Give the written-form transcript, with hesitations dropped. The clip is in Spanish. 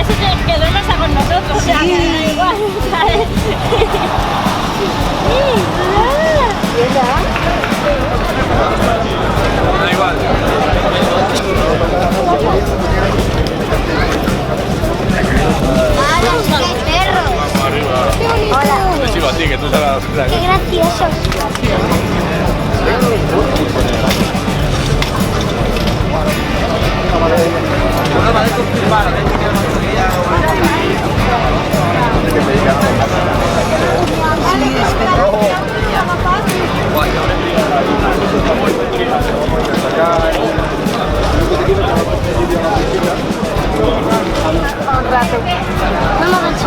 eso que duermas con nosotros, o sea, que da igual, ¿sabes? Da igual. Perro. Vamos arriba. Hola. Te sigo a ti, que tú sabes. Qué graciosos. Un rato. Vamos a ver.